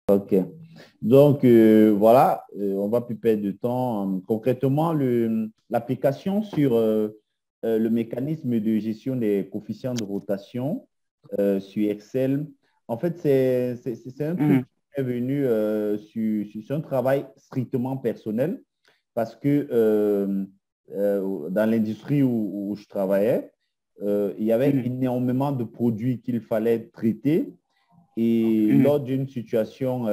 OK. Donc, voilà, on va plus perdre de temps. Concrètement, l'application sur le mécanisme de gestion des coefficients de rotation sur Excel, en fait, c'est un truc Mhm, qui est venu sur un travail strictement personnel parce que dans l'industrie où je travaillais, il y avait mhm, énormément de produits qu'il fallait traiter et mhm, lors d'une situation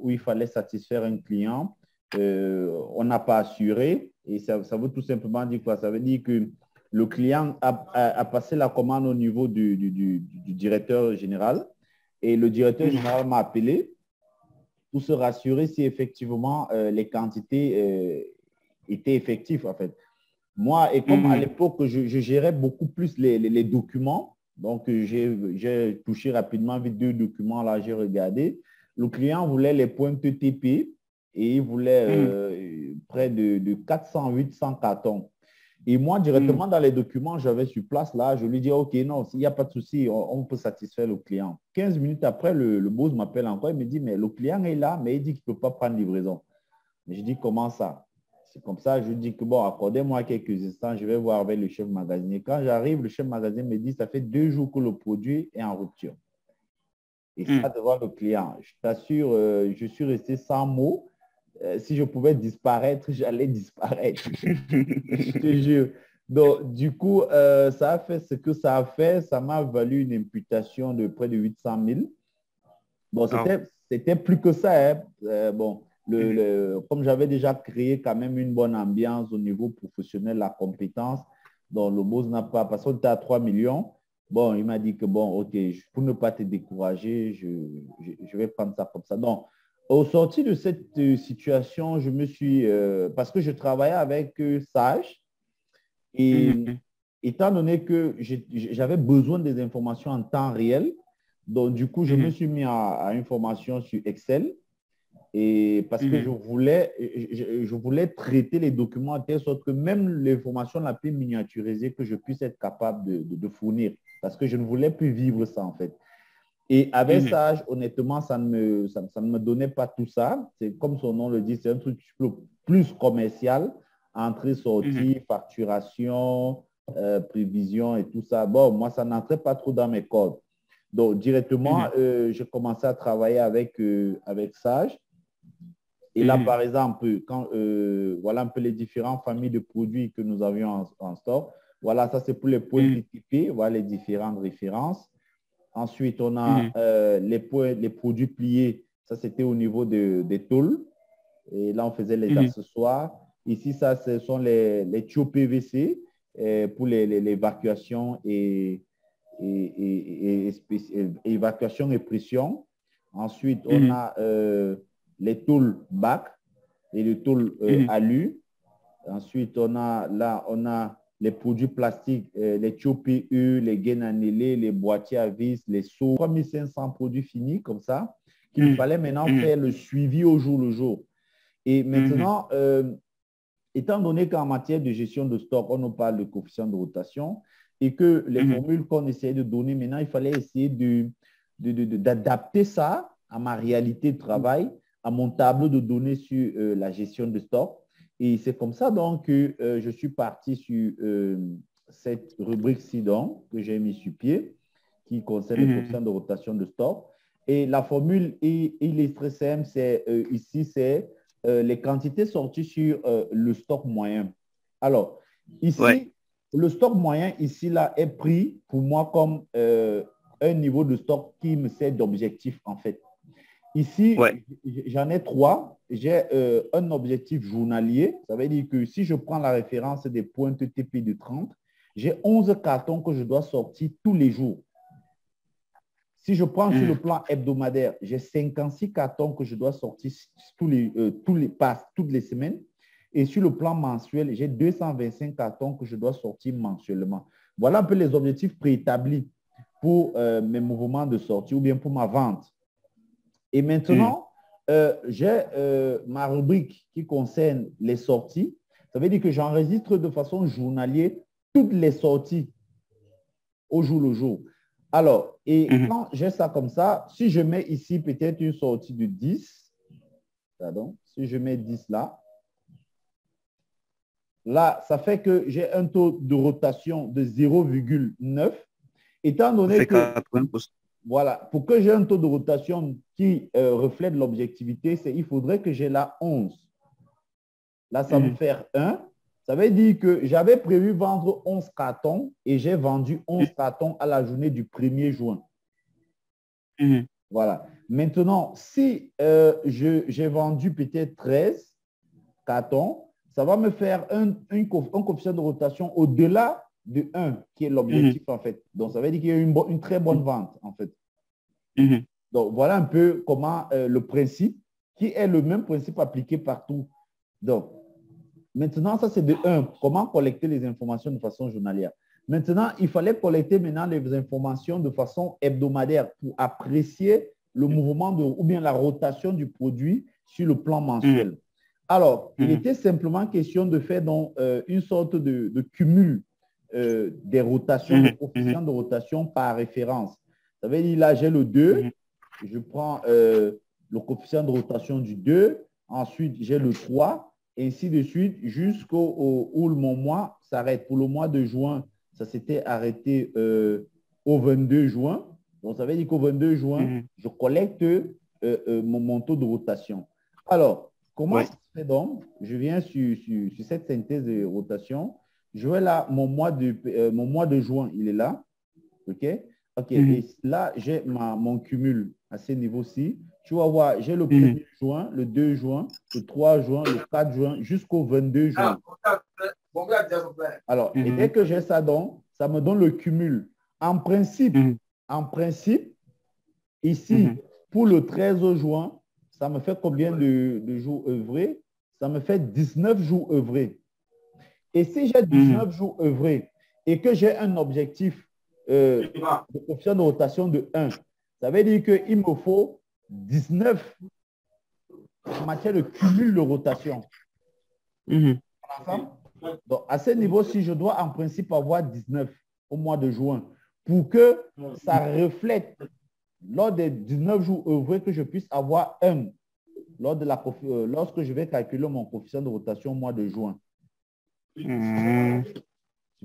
où il fallait satisfaire un client, on n'a pas assuré. Et ça veut tout simplement dire quoi? Ça veut dire que le client a passé la commande au niveau du directeur général. Et le directeur mhm, général m'a appelé pour se rassurer si effectivement les quantités étaient effectives, en fait. Moi, et comme à mhm. l'époque, je gérais beaucoup plus les documents, donc j'ai touché rapidement vite deux documents, là, j'ai regardé. Le client voulait les pointes TP et il voulait Mhm, près de 400, 800 cartons. Et moi, mhm, directement dans les documents, j'avais sur place, là, je lui dis, OK, non, s'il n'y a pas de souci, on peut satisfaire le client. 15 minutes après, le boss m'appelle encore, il me dit, mais le client est là, mais il dit qu'il ne peut pas prendre livraison. Je dis, comment ça? C'est comme ça, je dis que bon, accordez-moi quelques instants, je vais voir avec le chef magasinier. Quand j'arrive, le chef magasinier me dit, ça fait 2 jours que le produit est en rupture. Et ça mhm. devant le client. Je t'assure, je suis resté sans mots. Si je pouvais disparaître, j'allais disparaître. Je te jure. Donc, du coup, ça a fait ce que ça a fait. Ça m'a valu une imputation de près de 800 000. Bon, Oh. c'était plus que ça, hein. Bon, Mhm, comme j'avais déjà créé quand même une bonne ambiance au niveau professionnel, la compétence, donc le boss n'a pas, parce qu'on était à 3 millions. Bon, il m'a dit que bon, OK, pour ne pas te décourager, je vais prendre ça comme ça. Donc, au sorti de cette situation, je me suis, parce que je travaillais avec Sage, et mhm, étant donné que j'avais besoin des informations en temps réel, donc du coup, je me mhm, suis mis à une formation sur Excel et parce que mhm, je voulais traiter les documents de telle sorte que même l'information la plus miniaturisée que je puisse être capable de fournir parce que je ne voulais plus vivre ça en fait. Et avec mhm, ça, honnêtement, ça ne me donnait pas tout ça. C'est comme son nom le dit, c'est un truc plus commercial, entrée, mhm, sortie, facturation, prévision et tout ça. Bon, moi, ça n'entrait pas trop dans mes codes. Donc, directement, mhm, j'ai commencé à travailler avec Sage. Et là, mhm, par exemple, quand, voilà un peu les différentes familles de produits que nous avions en stock. Voilà, ça c'est pour les points mhm, TTP, voilà les différentes références. Ensuite, on a mhm, les produits pliés. Ça, c'était au niveau des tôles. Et là, on faisait les mhm, accessoires. Ici, ça, ce sont les tuyaux PVC pour l'évacuation évacuation et pression. Ensuite, on mhm, a les tôles BAC et les tôles mhm, alu. Ensuite, on a les produits plastiques, les tuyaux PE, les gaines annelées, les boîtiers à vis, les seaux, 3500 produits finis comme ça, qu'il mhm, fallait maintenant mhm, faire le suivi au jour le jour. Et mhm, maintenant, étant donné qu'en matière de gestion de stock, on nous parle de coefficient de rotation et que les mhm, formules qu'on essayait de donner, maintenant, il fallait essayer d'adapter ça à ma réalité de travail, à mon tableau de données sur la gestion de stock. Et c'est comme ça donc que je suis parti sur cette rubrique-ci donc que j'ai mis sur pied qui concerne le mhm, coefficient de rotation de stock. Et la formule illustrée CM, c'est ici, c'est les quantités sorties sur le stock moyen. Alors, ouais. ici, le stock moyen, ici, là, est pris pour moi comme un niveau de stock qui me sert d'objectif, en fait. Ici, Ouais. j'en ai trois. J'ai un objectif journalier. Ça veut dire que si je prends la référence des pointes TP de 30, j'ai 11 cartons que je dois sortir tous les jours. Si je prends sur le Mhm, plan hebdomadaire, j'ai 56 cartons que je dois sortir toutes les semaines. Et sur le plan mensuel, j'ai 225 cartons que je dois sortir mensuellement. Voilà un peu les objectifs préétablis pour mes mouvements de sortie ou bien pour ma vente. Et mhm, maintenant, j'ai ma rubrique qui concerne les sorties. Ça veut dire que j'enregistre de façon journalière toutes les sorties au jour le jour. Alors, et quand j'ai ça comme ça, si je mets ici peut-être une sortie de 10, pardon, si je mets 10 là, là, ça fait que j'ai un taux de rotation de 0,9. Étant Ça donné fait que, 80%. voilà, pour que j'ai un taux de rotation qui reflète l'objectivité, c'est il faudrait que j'ai là 11. Là, ça me fait 1. Ça veut dire que j'avais prévu vendre 11 cartons et j'ai vendu 11 cartons à la journée du 1er juin. Voilà. Maintenant, si j'ai vendu peut-être 13 cartons, ça va me faire un coefficient de rotation au-delà de 1, qui est l'objectif en fait. Donc, ça veut dire qu'il y a une très bonne vente en fait. Donc, voilà un peu comment le principe, qui est le même principe appliqué partout. Donc, maintenant, ça c'est de 1, comment collecter les informations de façon journalière. Maintenant, il fallait collecter maintenant les informations de façon hebdomadaire pour apprécier le mouvement ou bien la rotation du produit sur le plan mensuel. Alors, il était simplement question de faire donc, une sorte de cumul des rotations, des coefficients de rotation par référence. Ça veut dire là, j'ai le 2, je prends le coefficient de rotation du 2, ensuite j'ai le 3, ainsi de suite, jusqu'au où mon mois s'arrête. Pour le mois de juin, ça s'était arrêté au 22 juin. Donc, ça veut dire qu'au 22 juin, je collecte mon taux de rotation. Alors, comment ça se fait donc? Je viens sur cette synthèse de rotation. Je vais là, mon mois de juin, il est là. OK? OK. Et là, j'ai mon cumul à ce niveau-ci. Tu vas voir, j'ai le 1er juin, le 2 juin, le 3 juin, le 4 juin, jusqu'au 22 juin. Alors, et dès que j'ai ça, donc, ça me donne le cumul. En principe, ici, pour le 13 juin, ça me fait combien de jours œuvrés? Ça me fait 19 jours œuvrés. Et si j'ai 19 jours œuvrés et que j'ai un objectif de coefficient de rotation de 1, ça veut dire qu'il me faut 19 en matière de cumul de rotation. Donc, à ce niveau-ci, je dois en principe avoir 19 au mois de juin pour que ça reflète lors des 19 jours œuvrés que je puisse avoir 1 lorsque je vais calculer mon coefficient de rotation au mois de juin. Tu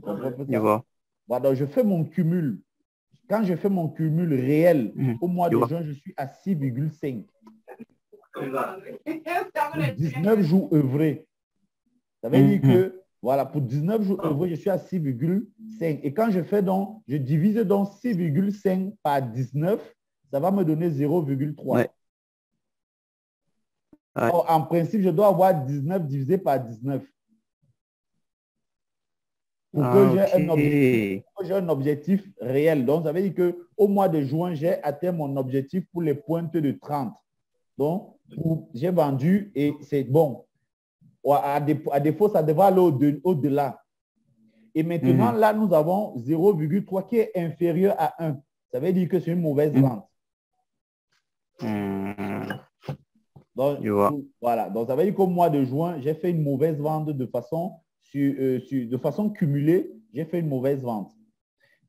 comprends un peu ça? Voilà, je fais mon cumul. Quand je fais mon cumul réel au mois de juin, je suis à 6,5. 19 jours œuvrés. Ça veut dire que, voilà, pour 19 jours œuvrés, je suis à 6,5. Et quand je fais donc, je divise donc 6,5 par 19, ça va me donner 0,3. Ouais. Or, en principe, je dois avoir 19 divisé par 19. Pour que j'ai un objectif réel. Donc, ça veut dire qu'au mois de juin, j'ai atteint mon objectif pour les pointes de 30. Donc, j'ai vendu et c'est bon. À défaut, ça devrait aller au-delà. Et maintenant, là, nous avons 0,3 qui est inférieur à 1. Ça veut dire que c'est une mauvaise vente. Donc, voilà. Donc, ça veut dire qu'au mois de juin, j'ai fait une mauvaise vente de façon cumulée. J'ai fait une mauvaise vente.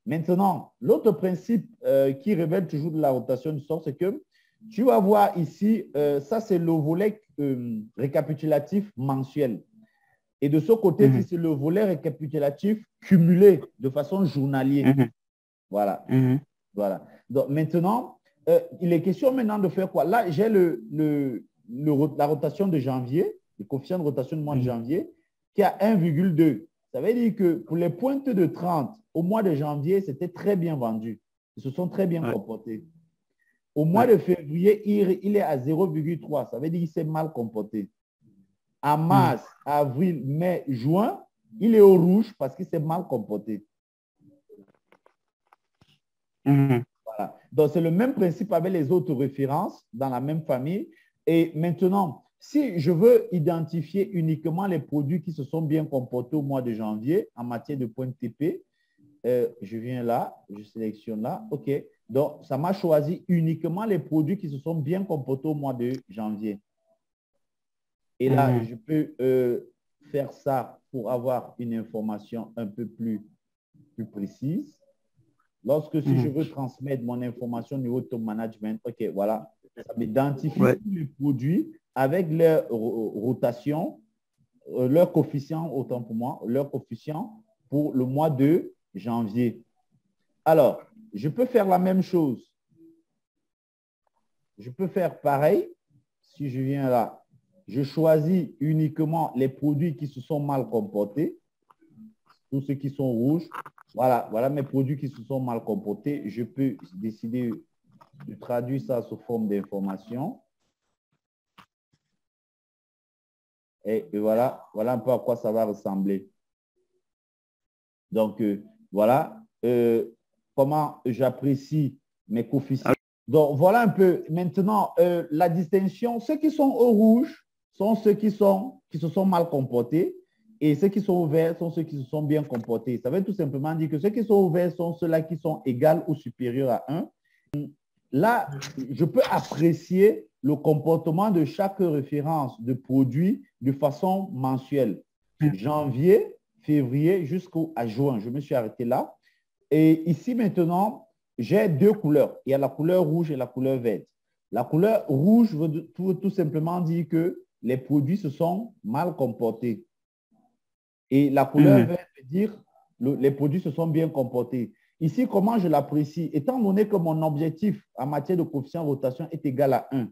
Maintenant, l'autre principe qui révèle toujours de la rotation du sort, c'est que tu vas voir ici, ça c'est le volet récapitulatif mensuel. Et de ce côté, c'est le volet récapitulatif cumulé de façon journalière. Voilà. Voilà. Donc maintenant, il est question maintenant de faire quoi? Là, j'ai la rotation de janvier, le coefficient de rotation du mois de janvier, qui est à 1,2. Ça veut dire que pour les pointes de 30, au mois de janvier, c'était très bien vendu. Ils se sont très bien comportés. Au mois de février, il est à 0,3. Ça veut dire qu'il s'est mal comporté. En mars, avril, mai, juin, il est au rouge parce qu'il s'est mal comporté. Voilà. Donc, c'est le même principe avec les autres références dans la même famille. Et maintenant, si je veux identifier uniquement les produits qui se sont bien comportés au mois de janvier en matière de points TP, je viens là, je sélectionne là, OK. Donc, ça m'a choisi uniquement les produits qui se sont bien comportés au mois de janvier. Et là, je peux faire ça pour avoir une information un peu plus précise. Lorsque si je veux transmettre mon information au niveau de top management, OK, voilà, ça m'identifie tous les produits avec leur rotation, leur coefficient, autant pour moi, leur coefficient pour le mois de janvier. Alors, je peux faire la même chose. Je peux faire pareil. Si je viens là, je choisis uniquement les produits qui se sont mal comportés. Tous ceux qui sont rouges. Voilà, voilà mes produits qui se sont mal comportés. Je peux décider de traduire ça sous forme d'information. Et voilà, voilà un peu à quoi ça va ressembler. Donc, voilà comment j'apprécie mes coefficients. Donc, voilà un peu. Maintenant, la distinction, ceux qui sont au rouge sont ceux qui se sont mal comportés et ceux qui sont au vert sont ceux qui se sont bien comportés. Ça veut tout simplement dire que ceux qui sont au vert sont ceux-là qui sont égaux ou supérieurs à 1. Là, je peux apprécier le comportement de chaque référence de produit de façon mensuelle. Janvier, février jusqu'à juin. Je me suis arrêté là. Et ici, maintenant, j'ai deux couleurs. Il y a la couleur rouge et la couleur verte. La couleur rouge veut tout simplement dire que les produits se sont mal comportés. Et la couleur verte veut dire que les produits se sont bien comportés. Ici, comment je l'apprécie? Étant donné que mon objectif en matière de coefficient de rotation est égal à 1,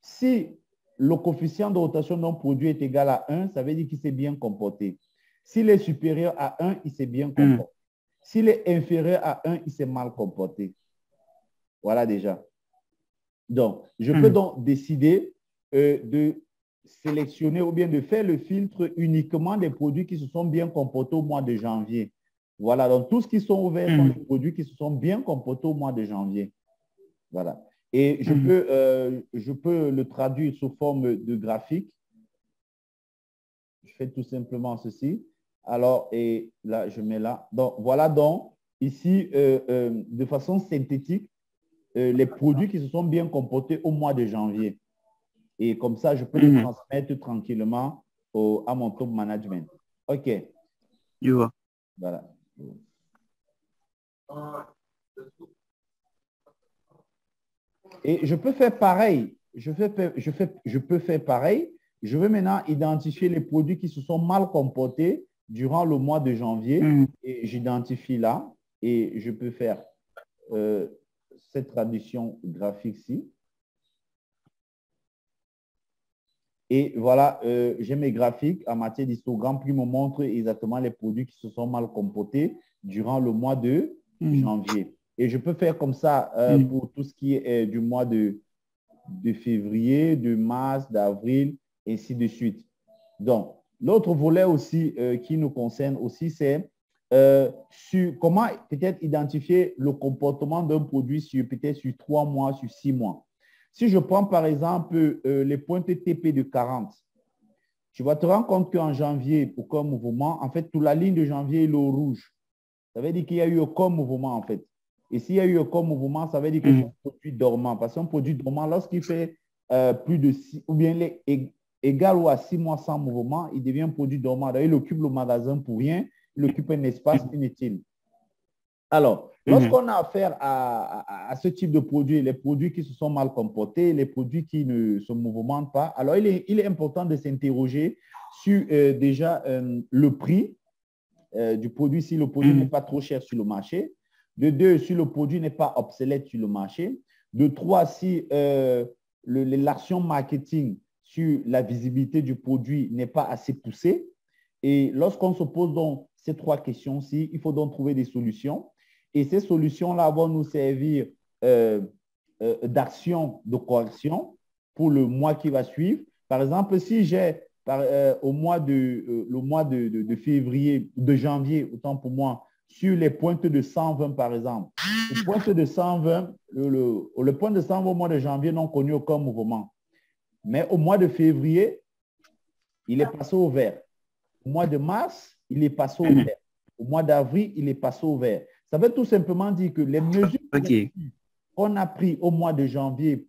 si le coefficient de rotation d'un produit est égal à 1, ça veut dire qu'il s'est bien comporté. S'il est supérieur à 1, il s'est bien comporté. S'il est inférieur à 1, il s'est mal comporté. Voilà déjà. Donc, je peux donc décider de sélectionner ou bien de faire le filtre uniquement des produits qui se sont bien comportés au mois de janvier. Voilà, donc tous ce qui sont ouverts sont les produits qui se sont bien comportés au mois de janvier. Voilà. Et je peux le traduire sous forme de graphique. Je fais tout simplement ceci. Alors, et là, je mets là. Donc, voilà donc, ici, de façon synthétique, les produits qui se sont bien comportés au mois de janvier. Et comme ça, je peux les transmettre tranquillement à mon top management. OK. Je vois. Voilà. Et je peux faire pareil. Je peux faire pareil. Je veux maintenant identifier les produits qui se sont mal comportés durant le mois de janvier. Et j'identifie là. Et je peux faire cette traduction graphique-ci. Et voilà, j'ai mes graphiques en matière d'histogramme qui me montrent exactement les produits qui se sont mal comportés durant le mois de janvier. Et je peux faire comme ça pour tout ce qui est du mois de février, de mars, d'avril, ainsi de suite. Donc, l'autre volet aussi qui nous concerne aussi, c'est sur comment peut-être identifier le comportement d'un produit sur peut-être sur 3 mois, sur 6 mois. Si je prends par exemple les pointes TP de 40, tu vas te rendre compte qu'en janvier, pour aucun mouvement, en fait, toute la ligne de janvier est au rouge. Ça veut dire qu'il y a eu aucun mouvement, en fait. Et s'il y a eu aucun mouvement, ça veut dire que c'est un produit dormant. Parce qu'un produit dormant, lorsqu'il fait plus de 6, ou bien égal ou à 6 mois sans mouvement, il devient un produit dormant. Il occupe le magasin pour rien, il occupe un espace inutile. Alors, lorsqu'on a affaire à ce type de produits, les produits qui se sont mal comportés, les produits qui ne se mouvementent pas, alors il est important de s'interroger sur déjà le prix du produit, si le produit n'est pas trop cher sur le marché. De 2, si le produit n'est pas obsolète sur le marché. De 3, si l'action marketing sur la visibilité du produit n'est pas assez poussée. Et lorsqu'on se pose donc ces 3 questions-ci, il faut donc trouver des solutions. Et ces solutions-là vont nous servir d'action de correction pour le mois qui va suivre. Par exemple, si j'ai au mois de février, de janvier, autant pour moi, sur les pointes de 120 par exemple, les pointes de 120, le point de 120 au mois de janvier n'ont connu aucun mouvement. Mais au mois de février, il est passé au vert. Au mois de mars, il est passé au vert. Au mois d'avril, il est passé au vert. Ça veut tout simplement dire que les mesures qu'on a prises au mois de janvier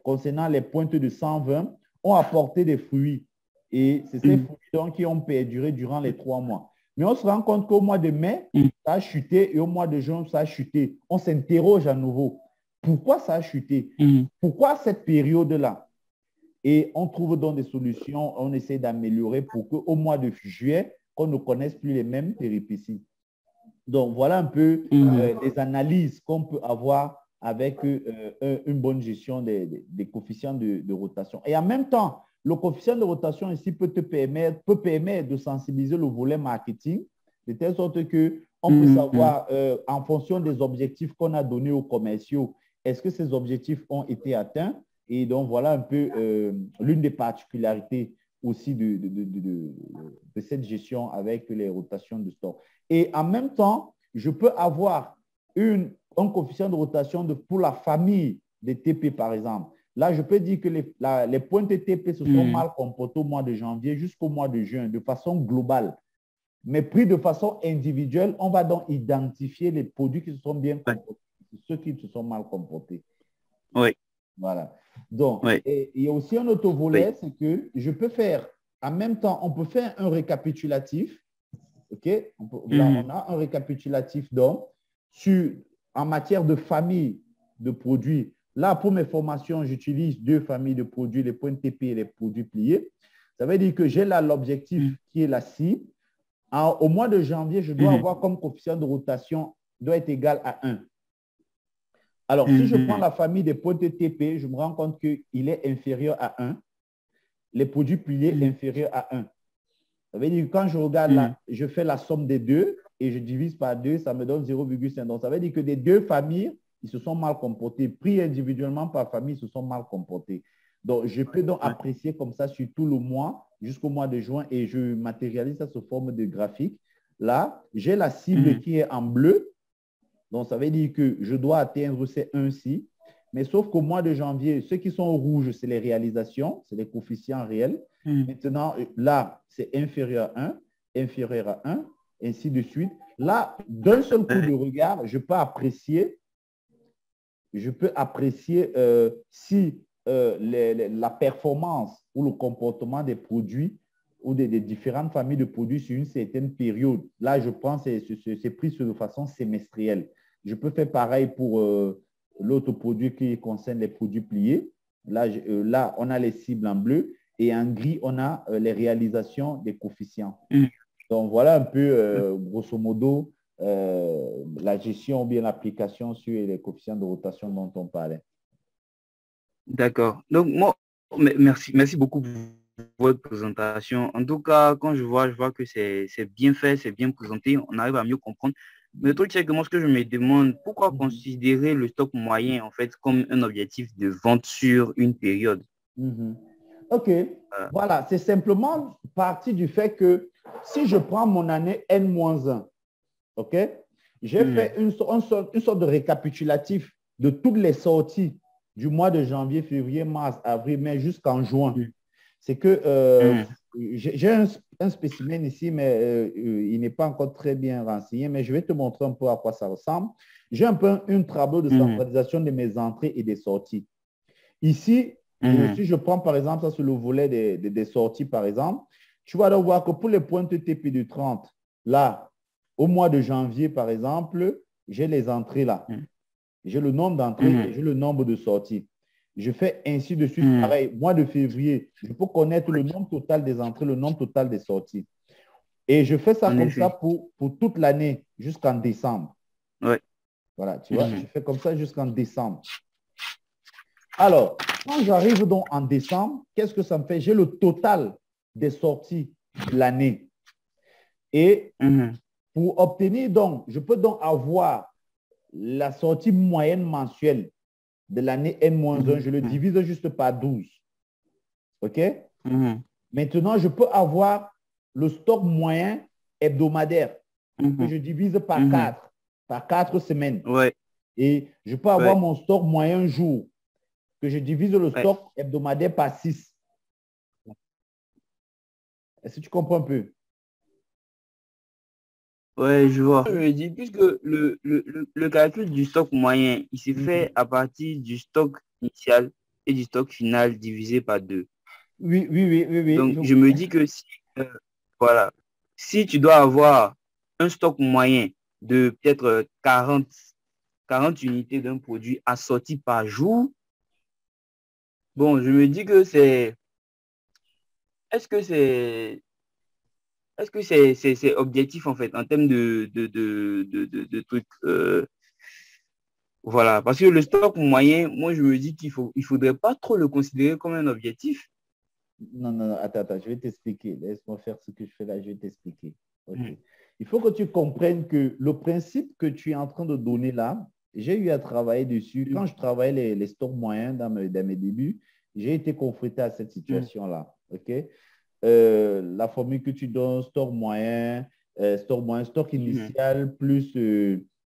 concernant les pointes de 120 ont apporté des fruits. Et c'est ces fruits donc qui ont perduré durant les 3 mois. Mais on se rend compte qu'au mois de mai, ça a chuté et au mois de juin, ça a chuté. On s'interroge à nouveau. Pourquoi ça a chuté? Pourquoi cette période-là? Et on trouve donc des solutions, on essaie d'améliorer pour qu'au mois de juillet, qu'on ne connaisse plus les mêmes péripéties. Donc, voilà un peu des analyses qu'on peut avoir avec une bonne gestion des coefficients de rotation. Et en même temps, le coefficient de rotation ici peut permettre de sensibiliser le volet marketing, de telle sorte qu'on peut savoir, en fonction des objectifs qu'on a donnés aux commerciaux, est-ce que ces objectifs ont été atteints? Et donc, voilà un peu l'une des particularités aussi de cette gestion avec les rotations de stock. Et en même temps, je peux avoir un coefficient de rotation pour la famille des TP, par exemple. Là, je peux dire que les pointes TP se sont mal comportés au mois de janvier jusqu'au mois de juin, de façon globale. Mais pris de façon individuelle, on va donc identifier les produits qui se sont bien comportés, ceux qui se sont mal comportés. Oui. Voilà. Donc, et il y a aussi un autre volet, c'est que je peux faire, en même temps, on peut faire un récapitulatif. OK? Là, on a un récapitulatif donc en matière de famille de produits. Là, pour mes formations, j'utilise 2 familles de produits, les points TP et les produits pliés. Ça veut dire que j'ai là l'objectif qui est la cible. Au mois de janvier, je dois avoir comme coefficient de rotation doit être égal à 1. Alors, si je prends la famille des points TP, je me rends compte qu'il est inférieur à 1. Les produits pliés inférieurs à 1. Ça veut dire que quand je regarde là, je fais la somme des deux et je divise par 2, ça me donne 0,5. Donc, ça veut dire que des 2 familles, ils se sont mal comportés. Pris individuellement par famille, ils se sont mal comportés. Donc, je peux donc apprécier comme ça sur tout le mois jusqu'au mois de juin et je matérialise ça sous forme de graphique. Là, j'ai la cible qui est en bleu. Donc, ça veut dire que je dois atteindre ces 1-ci. Mais sauf qu'au mois de janvier, ceux qui sont rouges, c'est les réalisations, c'est les coefficients réels. Maintenant, là, c'est inférieur à 1, inférieur à 1, ainsi de suite. Là, d'un seul coup de regard, je peux apprécier si la performance ou le comportement des produits ou des différentes familles de produits sur une certaine période. Là, je pense que c'est pris de façon semestrielle. Je peux faire pareil pour l'autre produit qui concerne les produits pliés. Là, on a les cibles en bleu et en gris, on a les réalisations des coefficients. Donc, voilà un peu, grosso modo, la gestion ou bien l'application sur les coefficients de rotation dont on parlait. D'accord. Donc, moi, merci beaucoup pour votre présentation. En tout cas, quand je vois que c'est bien fait, c'est bien présenté, on arrive à mieux comprendre. Mais le truc, c'est que moi, ce que je me demande, pourquoi considérer le stock moyen, en fait, comme un objectif de vente sur une période? OK. Voilà, c'est simplement parti du fait que si je prends mon année N-1, OK, j'ai fait une sorte de récapitulatif de toutes les sorties du mois de janvier, février, mars, avril, mai jusqu'en juin. C'est que j'ai un spécimen ici, mais il n'est pas encore très bien renseigné, mais je vais te montrer un peu à quoi ça ressemble. J'ai un peu un tableau de centralisation de mes entrées et des sorties. Ici, si je prends par exemple ça sur le volet des sorties, par exemple, tu vas donc voir que pour les pointes TP de 30, là, au mois de janvier, par exemple, j'ai les entrées là. J'ai le nombre d'entrées et j'ai le nombre de sorties. Je fais ainsi de suite. Pareil, mois de février, je peux connaître le nombre total des entrées, le nombre total des sorties. Et je fais ça comme ça pour toute l'année jusqu'en décembre. Voilà, tu vois, je fais comme ça jusqu'en décembre. Alors, quand j'arrive donc en décembre, qu'est-ce que ça me fait? J'ai le total des sorties de l'année. Et pour obtenir donc, je peux donc avoir la sortie moyenne mensuelle de l'année N-1, je le divise juste par 12. OK? Maintenant, je peux avoir le stock moyen hebdomadaire que je divise par 4, par 4 semaines. Et je peux avoir mon stock moyen jour que je divise le stock hebdomadaire par 6. Est-ce que tu comprends un peu? Ouais, je vois. Je dis, puisque le calcul du stock moyen, il se fait à partir du stock initial et du stock final divisé par 2. Oui. Donc, je me dis que si, voilà. si tu dois avoir un stock moyen de peut-être 40 unités d'un produit assorti par jour, bon, je me dis que est-ce que c'est, c'est objectif en fait en termes de trucs, voilà, parce que le stock moyen, moi je me dis il faudrait pas trop le considérer comme un objectif. Non, non, non, attends, je vais t'expliquer. Laisse-moi faire ce que je fais là, je vais t'expliquer. OK. Mhm. Il faut que tu comprennes que le principe que tu es en train de donner là, j'ai eu à travailler dessus. Quand je travaillais les stocks moyens dans mes débuts, j'ai été confronté à cette Mhm. situation-là. OK? La formule que tu donnes, stock moyen, stock Mhm. initial plus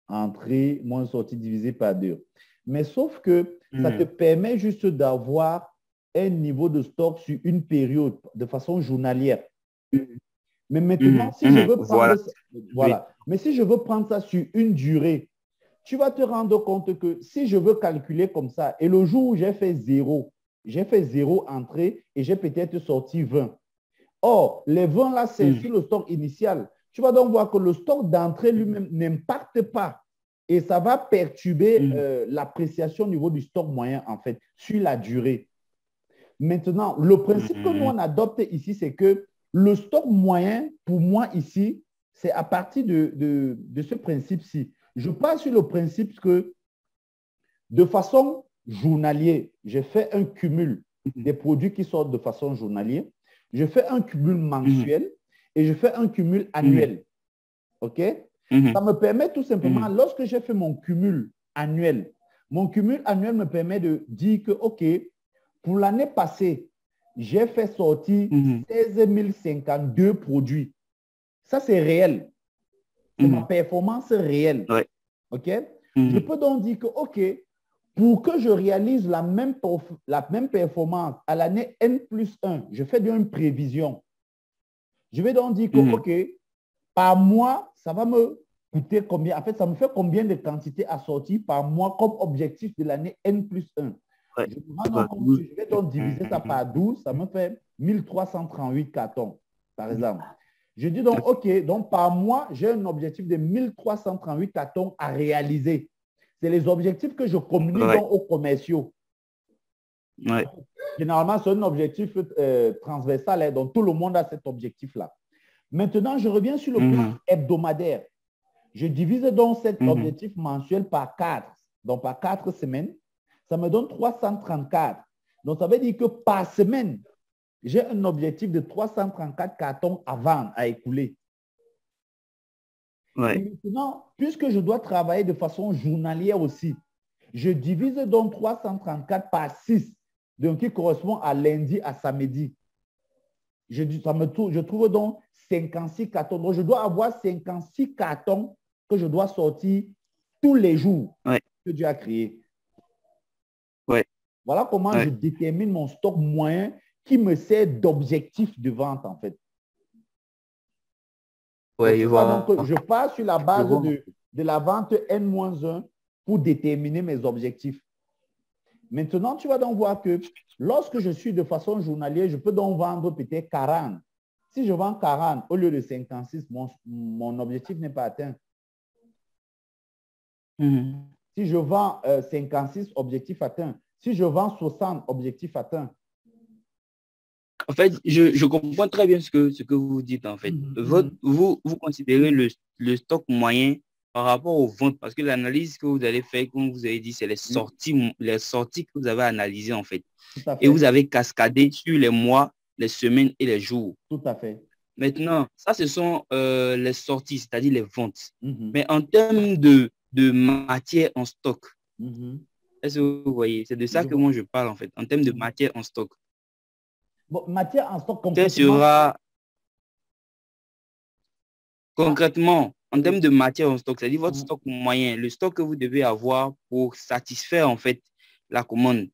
entrée moins sortie divisé par deux. Mais sauf que ça te Mhm. permet juste d'avoir un niveau de stock sur une période de façon journalière. Mhm. Mais maintenant, Mhm. si je Mhm. veux prendre Voilà. ça, Oui. voilà. Mais si je veux prendre ça sur une durée, tu vas te rendre compte que si je veux calculer comme ça, et le jour où j'ai fait zéro entrée et j'ai peut-être sorti 20. Or, les 20 là, c'est Mhm. sur le stock initial. Tu vas donc voir que le stock d'entrée lui-même n'impacte pas. Et ça va perturber Mhm. l'appréciation au niveau du stock moyen, en fait, sur la durée. Maintenant, le principe que nous, Mhm. on adopte ici, c'est que le stock moyen, pour moi, ici, c'est à partir de ce principe-ci. Je pars sur le principe que, de façon journalière, je fais un cumul des produits qui sortent de façon journalière, je fais un cumul Mhm. mensuel et je fais un cumul Mhm. annuel. OK? Ça Mhm. me permet tout simplement, Mhm. lorsque j'ai fait mon cumul annuel me permet de dire que, OK, pour l'année passée, j'ai fait sortir Mhm. 16 052 produits. Ça, c'est réel. C'est ma Mhm. performance réelle. Ouais. OK? Je Mhm. peux donc dire que, OK, pour que je réalise la même performance à l'année N plus 1, je fais une prévision. Je vais donc dire que, Mhm. OK, par mois, ça va me coûter combien? En fait, ça me fait combien de quantités à sortir par mois comme objectif de l'année N plus 1? Ouais. Je me rends Bah, donc compte que 12. je vais donc diviser ça Mhm. par 12, ça me fait 1338 cartons, par Mhm. exemple. Je dis donc, OK, donc par mois, j'ai un objectif de 1338 cartons à réaliser. C'est les objectifs que je communique Ouais. donc aux commerciaux. Ouais. Généralement, c'est un objectif transversal, hein, donc tout le monde a cet objectif-là. Maintenant, je reviens sur le plan Mhm. hebdomadaire. Je divise donc cet Mhm. objectif mensuel par 4, donc par 4 semaines. Ça me donne 334. Donc, ça veut dire que par semaine, j'ai un objectif de 334 cartons à vendre, à écouler. Et Ouais. maintenant, puisque je dois travailler de façon journalière aussi, je divise donc 334 par 6, donc qui correspond à lundi à samedi. Je trouve donc 56 cartons. Donc, je dois avoir 56 cartons que je dois sortir tous les jours Ouais. que Dieu a créé. Ouais. Voilà comment je Ouais. détermine mon stock moyen qui me sert d'objectif de vente, en fait. Ouais, Donc, je tu vois, donc, vois. je pars sur la Je base vois. de la vente N-1 pour déterminer mes objectifs. Maintenant, tu vas donc voir que lorsque je suis de façon journalière, je peux donc vendre peut-être 40. Si je vends 40 au lieu de 56, mon objectif n'est pas atteint. Mhm. Si je vends 56, objectif atteint. Si je vends 60, objectif atteint. En fait, je comprends très bien ce que vous dites, en fait. Vous considérez le stock moyen par rapport aux ventes, parce que l'analyse que vous allez faire, comme vous avez dit, c'est Oui, les sorties que vous avez analysées, en fait. tout à Et vous fait. avez cascadé sur les mois, les semaines et les jours. Tout à fait. Maintenant, ça, ce sont les sorties, c'est-à-dire les ventes. Mhm, Mais en termes de matière en stock, mhm. est-ce que vous voyez, c'est de ça Je que vois. moi je parle, en fait, en termes de Mhm. matière en stock. Bon, matière en stock Quel concrètement. sera concrètement, en termes Oui. de matière en stock, c'est-à-dire votre Mhm. stock moyen, le stock que vous devez avoir pour satisfaire, en fait, la commande,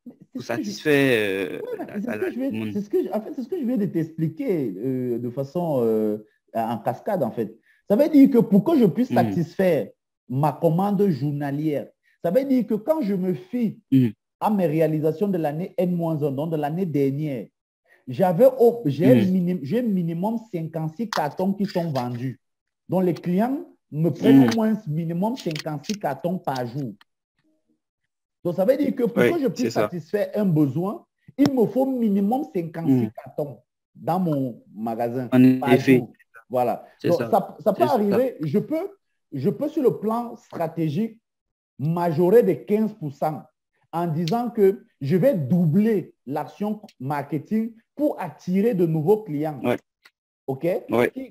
C'est pour ce que je, satisfaire ouais, mais c'est ce la que je vais, commande. en fait, c'est ce que je viens de t'expliquer de façon en cascade, en fait. Ça veut dire que pour que je puisse Mhm. satisfaire ma commande journalière, ça veut dire que quand je me fie Mhm. à mes réalisations de l'année N-1, donc de l'année dernière, j'ai minimum 56 cartons qui sont vendus. Donc, les clients me prennent au moins minimum 56 cartons par jour. Donc, ça veut dire que pour que je puisse satisfaire un besoin, il me faut minimum 56 cartons dans mon magasin par jour. Voilà. Donc, ça peut arriver. Je peux, sur le plan stratégique, majorer de 15% en disant que je vais doubler l'action marketing pour attirer de nouveaux clients. OK?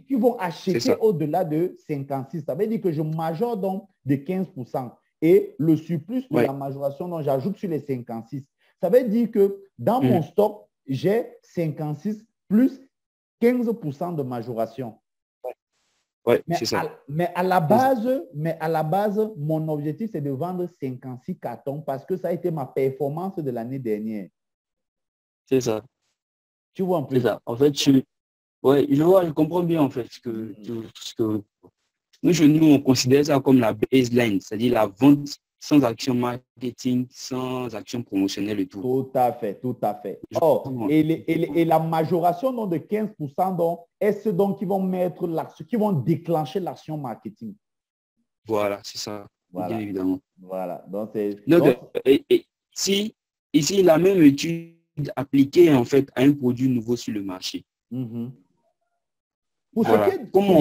Qui vont acheter au-delà de 56. Ça veut dire que je majore donc de 15%. Et le surplus de la majoration, donc j'ajoute sur les 56. Ça veut dire que dans mon stock, j'ai 56 plus 15% de majoration. Mais à la base, mon objectif, c'est de vendre 56 cartons parce que ça a été ma performance de l'année dernière. C'est ça. Tu vois un peu? C'est ça. En fait, je comprends bien en fait ce que nous, on considère ça comme la baseline, c'est-à-dire la vente sans action marketing, sans action promotionnelle et tout. Tout à fait, tout à fait. Et la majoration donc, de 15%, donc, est ce donc qui vont mettre l'action, qui vont déclencher l'action marketing. Voilà, c'est ça. Bien évidemment. Voilà. Si ici, la même étude appliquée en fait à un produit nouveau sur le marché. Comment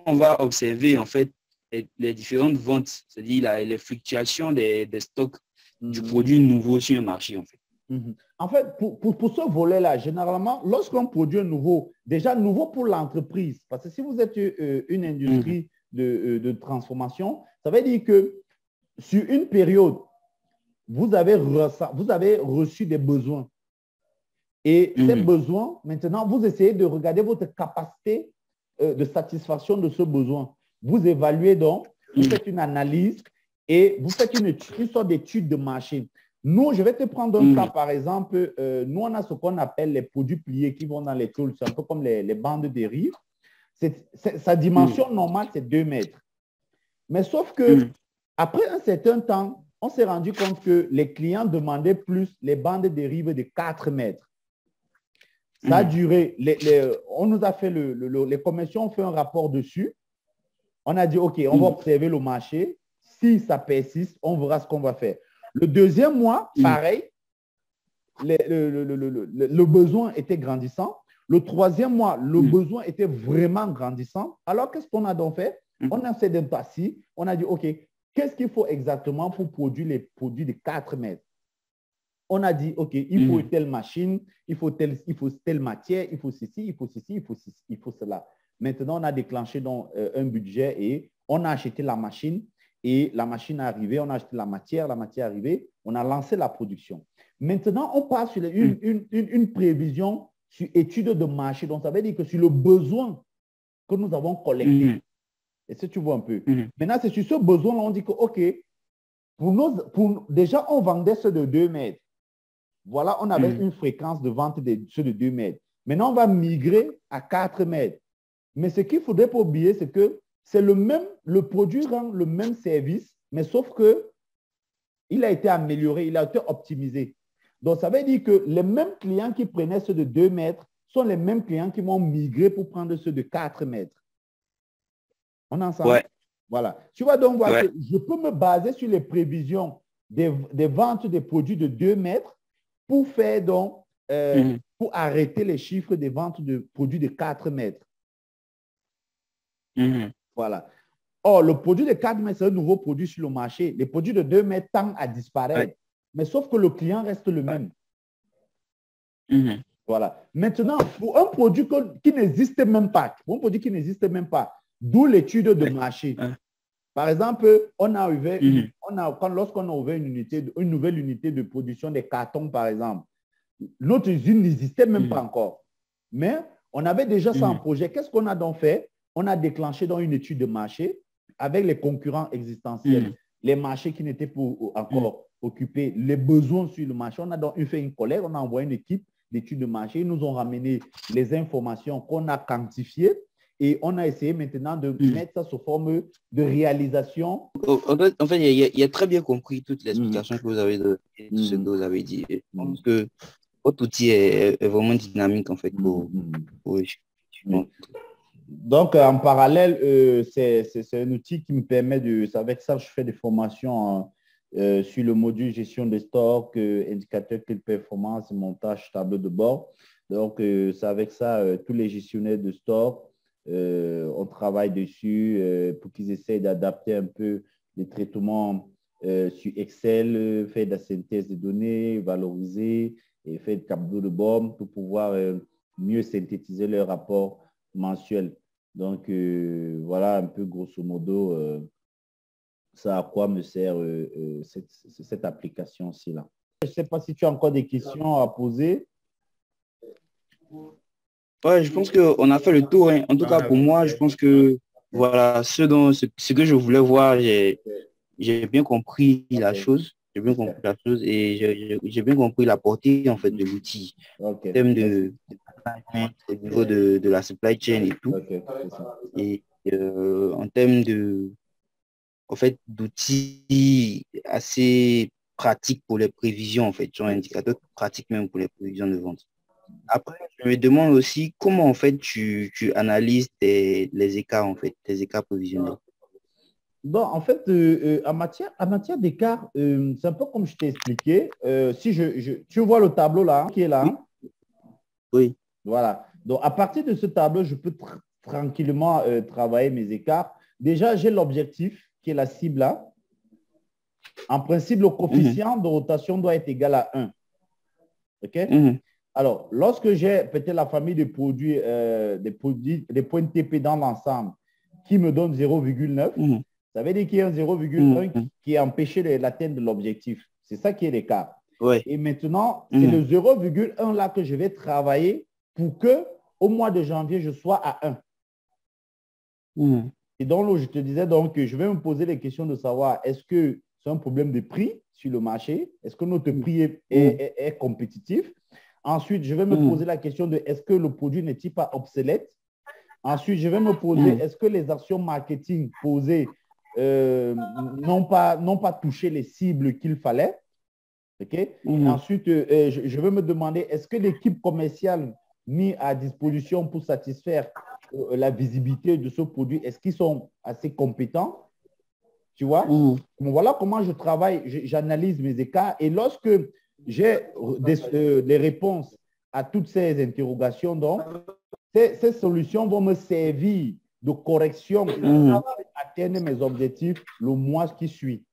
on va observer en fait les différentes ventes, c'est-à-dire les fluctuations des stocks du produit nouveau sur le marché en fait. En fait, pour ce volet-là, généralement, lorsqu'on produit un nouveau, déjà nouveau pour l'entreprise, parce que si vous êtes une industrie de transformation, ça veut dire que sur une période, vous avez reçu des besoins. Et ces besoins, maintenant, vous essayez de regarder votre capacité de satisfaction de ce besoin. Vous évaluez donc, vous faites une analyse et vous faites une sorte d'étude de marché. Nous, je vais te prendre un cas, par exemple, nous, on a ce qu'on appelle les produits pliés qui vont dans les tôles. C'est un peu comme les bandes de riz. Sa dimension normale, c'est 2 mètres. Mais sauf que après un certain temps, on s'est rendu compte que les clients demandaient plus les bandes de riz de 4 mètres. Ça a duré, on nous a fait les commissions ont fait un rapport dessus. On a dit, OK, on va observer le marché. Si ça persiste, on verra ce qu'on va faire. Le deuxième mois, pareil, le besoin était grandissant. Le troisième mois, le besoin était vraiment grandissant. Alors, qu'est-ce qu'on a donc fait? On a fait d'un passé. On a dit, OK, qu'est-ce qu'il faut exactement pour produire les produits de 4 mètres? On a dit, OK, il faut telle machine, il faut telle matière, il faut ceci, il faut ceci, il faut cela. Maintenant, on a déclenché donc, un budget et on a acheté la machine et la machine est arrivée, on a acheté la matière est arrivée, on a lancé la production. Maintenant, on passe sur une prévision sur étude de marché. Donc, ça veut dire que sur le besoin que nous avons collecté. Et si tu vois un peu. Maintenant, c'est sur ce besoin-là, on dit que, OK, déjà, on vendait ceux de 2 mètres. Voilà, on avait une fréquence de vente de ceux de 2 mètres. Maintenant, on va migrer à 4 mètres. Mais ce qu'il ne faudrait pas oublier, c'est que c'est le produit rend le même service, mais sauf que il a été amélioré, il a été optimisé. Donc, ça veut dire que les mêmes clients qui prenaient ceux de 2 mètres sont les mêmes clients qui vont migrer pour prendre ceux de 4 mètres. On est ensemble? Voilà. Tu vois donc, voilà, je peux me baser sur les prévisions des ventes des produits de 2 mètres pour faire donc, pour arrêter les chiffres des ventes de produits de 4 mètres. Voilà. Or, le produit de 4 mètres, c'est un nouveau produit sur le marché. Les produits de 2 mètres tendent à disparaître. Mais sauf que le client reste le même. Voilà. Maintenant, pour un produit qui n'existe même pas, d'où l'étude de marché. Par exemple, lorsqu'on a ouvert une nouvelle unité de production des cartons, par exemple, notre usine n'existait même pas encore. Mais on avait déjà ça en projet. Qu'est-ce qu'on a donc fait? On a déclenché dans une étude de marché avec les concurrents existentiels, les marchés qui n'étaient pas encore occupés, les besoins sur le marché. On a donc fait une collecte, on a envoyé une équipe d'études de marché. Ils nous ont ramené les informations qu'on a quantifiées Et on a essayé maintenant de mettre ça sous forme de réalisation. En fait, il a très bien compris toute l'explication que vous avez de tout ce que vous avez dit. Je pense que votre outil est vraiment dynamique, en fait, pour Donc, en parallèle, c'est un outil qui me permet de... Avec ça, je fais des formations sur le module gestion des stocks, indicateur clé de performance, montage, tableau de bord. Donc, c'est avec ça, tous les gestionnaires de stocks, on travaille dessus pour qu'ils essayent d'adapter un peu les traitements sur Excel, faire de la synthèse de données, valoriser et faire le tableau de bord pour pouvoir mieux synthétiser leur rapport mensuel. Donc, voilà un peu grosso modo ça à quoi me sert cette application-ci là. Je ne sais pas si tu as encore des questions à poser. Ouais, je pense qu'on a fait le tour, hein. En tout cas, pour moi, je pense que voilà, ce que je voulais voir, j'ai bien compris la chose. J'ai bien compris la chose et j'ai bien compris la portée en fait de l'outil. En termes de au niveau de la supply chain et tout. Et en termes en fait, d'outils assez pratiques pour les prévisions, en fait, genre indicateur pratique même pour les prévisions de vente. Après, je me demande aussi comment en fait tu analyses les écarts, en fait, tes écarts prévisionnels. Bon, en fait, en matière d'écart, c'est un peu comme je t'ai expliqué. Si tu vois le tableau là, qui est là. Oui. Oui. Voilà. Donc, à partir de ce tableau, je peux tranquillement travailler mes écarts. Déjà, j'ai l'objectif qui est la cible là. En principe, le coefficient de rotation doit être égal à 1. OK? Alors, lorsque j'ai peut-être la famille de produits, des points de TP dans l'ensemble qui me donne 0,9, ça veut dire qu'il y a un 0,1 qui a empêché l'atteinte de l'objectif. C'est ça qui est l'écart. Ouais. Et maintenant, c'est le 0,1 là que je vais travailler pour que au mois de janvier, je sois à 1. Et donc, je te disais donc que je vais me poser les questions de savoir est-ce que c'est un problème de prix sur le marché? Est-ce que notre prix est compétitif? Ensuite, je vais me poser la question de est-ce que le produit n'est-il pas obsolète? Ensuite, je vais me poser est-ce que les actions marketing posées n'ont pas touché les cibles qu'il fallait? Okay? Ensuite, je vais me demander est-ce que l'équipe commerciale mise à disposition pour satisfaire la visibilité de ce produit, est-ce qu'ils sont assez compétents? Tu vois? Voilà comment je travaille, j'analyse mes écarts et lorsque j'ai les réponses à toutes ces interrogations, donc, ces solutions vont me servir de correction pour atteindre mes objectifs le mois qui suit.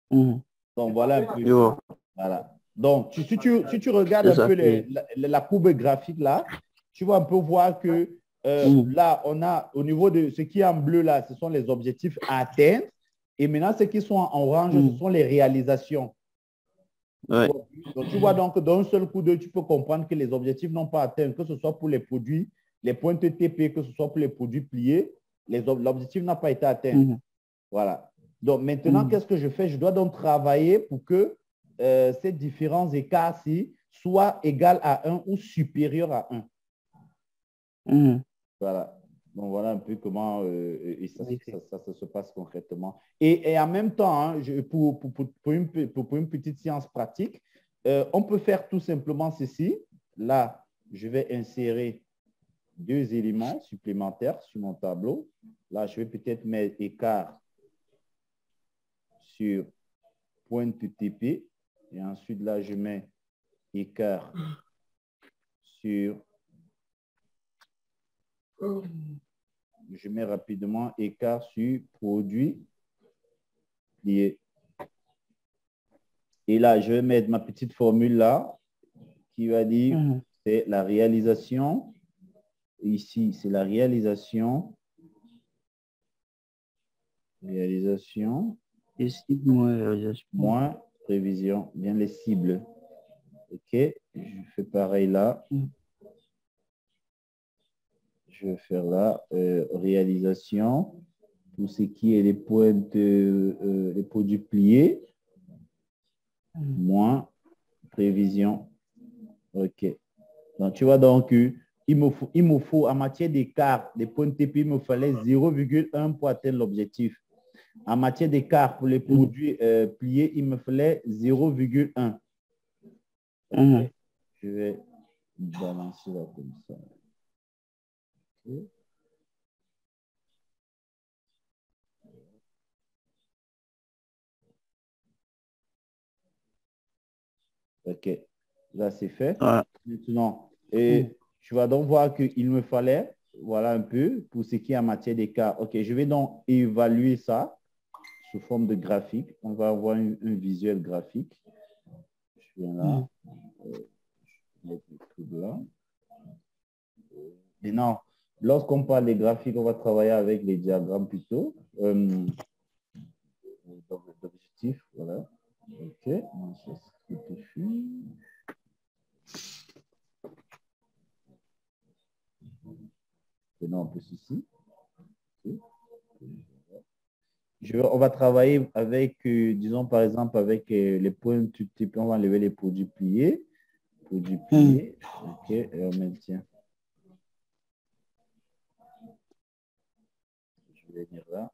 Donc, voilà un peu. Voilà. Donc, si tu regardes un peu la courbe graphique là, tu vas un peu voir que là, on a au niveau de ce qui est en bleu là, ce sont les objectifs à atteindre. Et maintenant, ceux qui sont en orange, ce sont les réalisations. Ouais. Donc, tu vois donc d'un seul coup d'œil, tu peux comprendre que les objectifs n'ont pas atteint, que ce soit pour les produits, les points TP, que ce soit pour les produits pliés, l'objectif n'a pas été atteint. Voilà. Donc, maintenant, qu'est-ce que je fais? Je dois donc travailler pour que ces différents écarts-ci soient égaux à 1 ou supérieurs à 1. Voilà. Donc, voilà un peu comment ça se passe concrètement. Et en même temps, hein, pour une petite séance pratique, on peut faire tout simplement ceci. Là, je vais insérer 2 éléments supplémentaires sur mon tableau. Là, je vais peut-être mettre écart sur pointe TP. Et ensuite, là, je mets écart sur... Je mets rapidement écart sur produit lié. Et là, je vais mettre ma petite formule là qui va dire c'est la réalisation. Ici, c'est la réalisation. Réalisation. Et cible moins réalisation. Moins prévision. Bien les cibles. OK. Je fais pareil là. Je vais faire là, réalisation, tout ce qui est les pointes, les produits pliés, moins prévision. OK. Donc, tu vois donc, il me faut en matière d'écart des points de TP, il me fallait 0,1 pour atteindre l'objectif. En matière d'écart pour les produits pliés, il me fallait 0,1. Je vais balancer là comme ça. Okay. OK. Là, c'est fait. Maintenant, et tu vas donc voir qu'il me fallait, voilà un peu, pour ce qui est en matière d'écart. OK, je vais donc évaluer ça sous forme de graphique. On va avoir un visuel graphique. Je viens là. Je vais mettre le truc là. Maintenant, lorsqu'on parle des graphiques, on va travailler avec les diagrammes plutôt. D'objectifs, voilà. OK. Maintenant, on peut ceci. Okay. On va travailler avec, disons par exemple, avec les points type, on va enlever les produits pliés. Produits pliés. OK, et on maintient. Je vais venir là.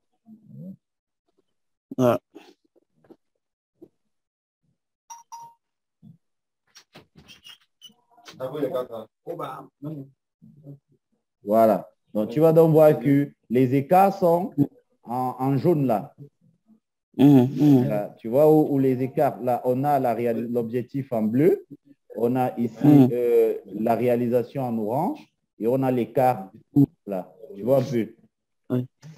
Voilà. Donc, tu vas donc voir que les écarts sont en jaune là. Là, tu vois où les écarts, là, on a l'objectif en bleu, on a ici la réalisation en orange et on a l'écart là. Tu vois un peu?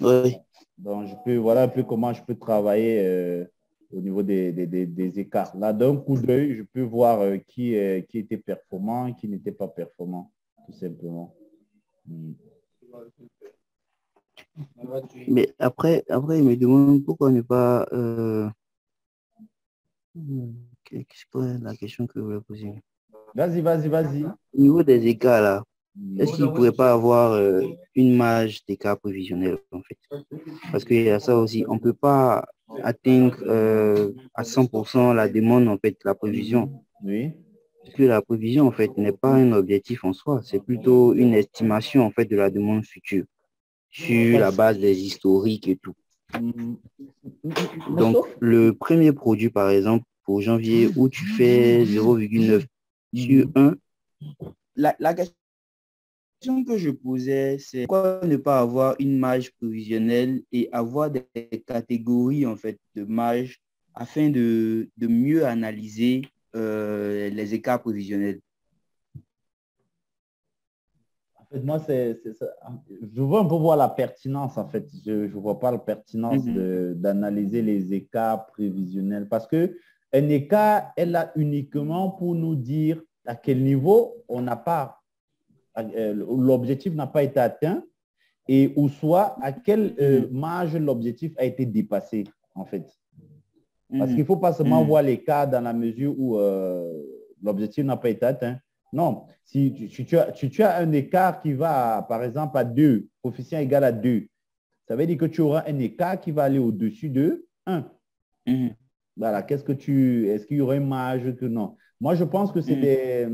Oui. Donc, voilà un peu comment je peux travailler au niveau des écarts. Là, d'un coup d'œil, je peux voir qui était performant, qui n'était pas performant, tout simplement. Mais après, il me demande pourquoi ne pas... Qu'est-ce que la question que je voulais poser? Vas-y. Au niveau des écarts, là, est-ce qu'il ne pourrait pas avoir une marge d'écart prévisionnel, en fait? Parce qu'il y a ça aussi. On ne peut pas atteindre à 100% la demande, en fait, la prévision. Oui. Parce que la prévision, en fait, n'est pas un objectif en soi. C'est plutôt une estimation, en fait, de la demande future sur la base des historiques et tout. Donc, le premier produit, par exemple, pour janvier, où tu fais 0,9 sur 1, la question que je posais, c'est pourquoi ne pas avoir une marge prévisionnelle et avoir des catégories, en fait, de marge afin de mieux analyser les écarts prévisionnels. En fait, moi, je veux un peu voir la pertinence, en fait. Je ne vois pas la pertinence d'analyser les écarts prévisionnels parce que un écart est là uniquement pour nous dire à quel niveau on n'a pas, l'objectif n'a pas été atteint et ou soit à quelle marge l'objectif a été dépassé, en fait. Parce qu'il ne faut pas seulement voir l'écart dans la mesure où l'objectif n'a pas été atteint. Non, si tu as un écart qui va, par exemple, à 2, coefficient égal à 2, ça veut dire que tu auras un écart qui va aller au-dessus de 1. Voilà, est-ce qu'il y aura une marge que non? Moi, je pense que c'est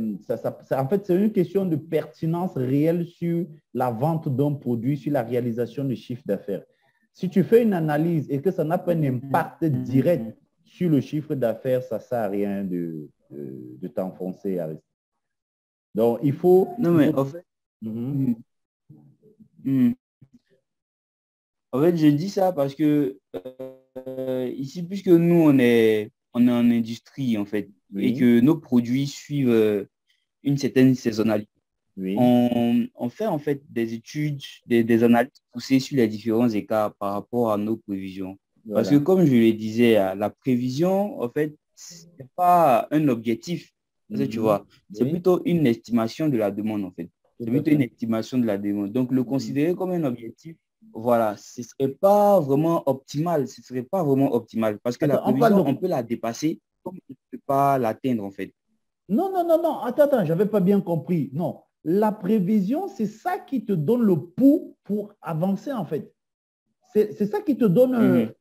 en fait, c'est une question de pertinence réelle sur la vente d'un produit, sur la réalisation du chiffre d'affaires. Si tu fais une analyse et que ça n'a pas un impact direct sur le chiffre d'affaires, ça ne sert à rien de t'enfoncer, Aristide. Donc, il faut... Non, mais en fait... En fait, je dis ça parce que ici, puisque nous, on est en industrie, en fait, et que nos produits suivent une certaine saisonnalité, on fait, en fait, des études, des analyses poussées sur les différents écarts par rapport à nos prévisions. Voilà. Parce que, comme je le disais, la prévision, en fait, ce n'est pas un objectif, tu vois. C'est plutôt une estimation de la demande, en fait. C'est plutôt une estimation de la demande. Donc, le considérer comme un objectif, voilà, ce ne serait pas vraiment optimal. Ce ne serait pas vraiment optimal parce que la prévision, on peut la dépasser comme on ne peut pas l'atteindre, en fait. Non. Attends, je n'avais pas bien compris. Non, la prévision, c'est ça qui te donne le pouls pour avancer, en fait. C'est ça qui te donne,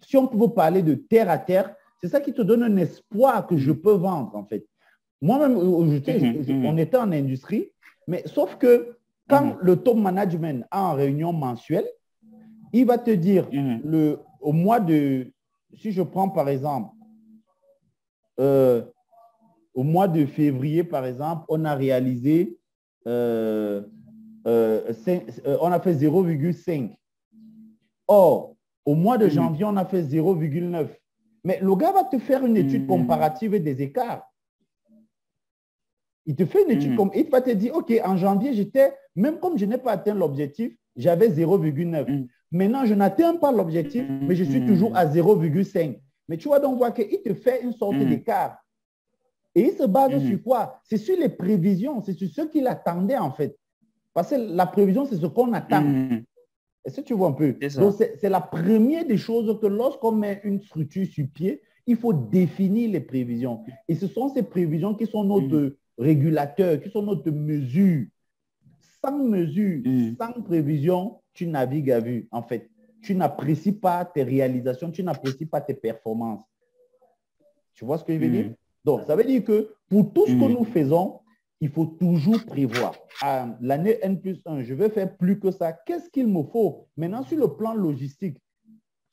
si on peut parler de terre à terre, c'est ça qui te donne un espoir que je peux vendre, en fait. Moi-même, on était en industrie. Mais sauf que quand le top management a en réunion mensuelle, il va te dire au mois de, si je prends par exemple, au mois de février, par exemple, on a réalisé, on a fait 0,5. Or, au mois de janvier, on a fait 0,9. Mais le gars va te faire une étude comparative des écarts. Il te fait une étude comme il va te dire, OK, en janvier, j'étais, même comme je n'ai pas atteint l'objectif, j'avais 0,9. Maintenant, je n'atteins pas l'objectif, mais je suis toujours à 0,5. Mais tu vois donc voir qu'il te fait une sorte d'écart. Et il se base sur quoi? C'est sur les prévisions, c'est sur ce qu'il attendait en fait. Parce que la prévision, c'est ce qu'on attend. Est-ce que tu vois un peu? Donc, c'est la première des choses que lorsqu'on met une structure sur pied, il faut définir les prévisions. Et ce sont ces prévisions qui sont notre régulateur, qui sont notre mesure. Sans mesure, sans prévision, tu navigues à vue, en fait. Tu n'apprécies pas tes réalisations, tu n'apprécies pas tes performances. Tu vois ce que je veux dire? Donc, ça veut dire que pour tout ce que nous faisons, il faut toujours prévoir. L'année N+1, je vais faire plus que ça. Qu'est-ce qu'il me faut? Maintenant, sur le plan logistique,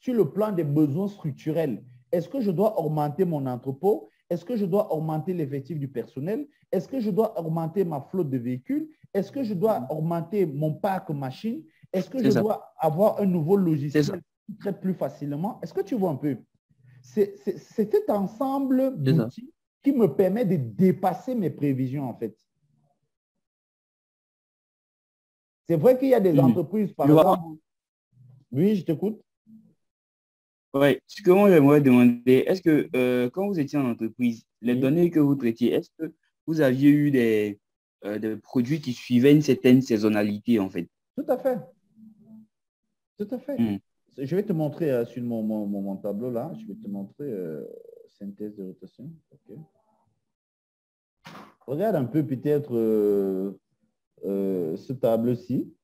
sur le plan des besoins structurels, est-ce que je dois augmenter mon entrepôt? Est-ce que je dois augmenter l'effectif du personnel? Est-ce que je dois augmenter ma flotte de véhicules? Est-ce que je dois augmenter mon parc machine? Est-ce que je dois avoir un nouveau logiciel qui traite plus facilement? Est-ce que tu vois un peu? C'est cet ensemble d'outils qui me permet de dépasser mes prévisions, en fait. C'est vrai qu'il y a des entreprises, par exemple. Oui, je t'écoute. Oui, ce que moi j'aimerais demander, est-ce que quand vous étiez en entreprise, les données que vous traitiez, est-ce que vous aviez eu des produits qui suivaient une certaine saisonnalité, en fait? Tout à fait. Tout à fait. Je vais te montrer sur mon tableau là, je vais te montrer synthèse de rotation. Okay. Regarde un peu peut-être ce tableau-ci.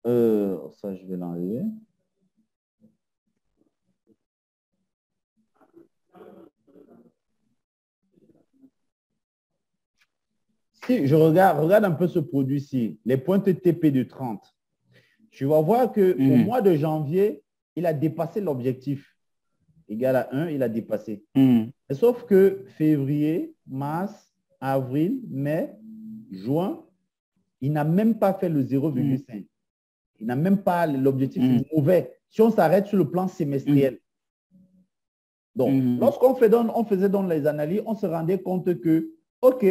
Ça, je vais l'enlever. Si je regarde un peu ce produit-ci, les pointes TP de 30, tu vas voir qu'au mois de janvier, il a dépassé l'objectif. Égal à 1, il a dépassé. Sauf que février, mars, avril, mai, juin, il n'a même pas fait le 0,5. Il n'a même pas l'objectif mauvais. Si on s'arrête sur le plan semestriel. Donc, lorsqu'on faisait dans les analyses, on se rendait compte que, OK,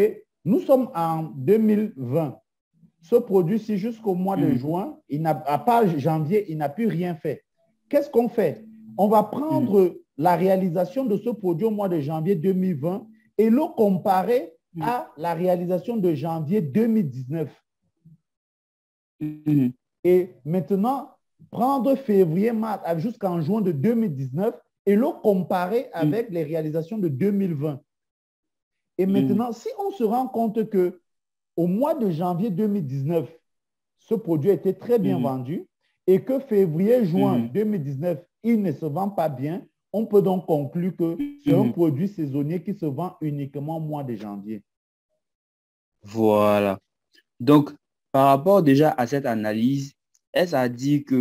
nous sommes en 2020. Ce produit-ci, jusqu'au mois de juin, à part janvier, il n'a plus rien fait. Qu'est-ce qu'on fait? On va prendre la réalisation de ce produit au mois de janvier 2020 et le comparer à la réalisation de janvier 2019. Et maintenant, prendre février, mars jusqu'en juin de 2019 et le comparer avec les réalisations de 2020. Et maintenant, si on se rend compte que au mois de janvier 2019, ce produit a été très bien vendu et que février, juin 2019, il ne se vend pas bien, on peut donc conclure que c'est un produit saisonnier qui se vend uniquement au mois de janvier. Voilà. Donc, par rapport déjà à cette analyse, est-ce à dire que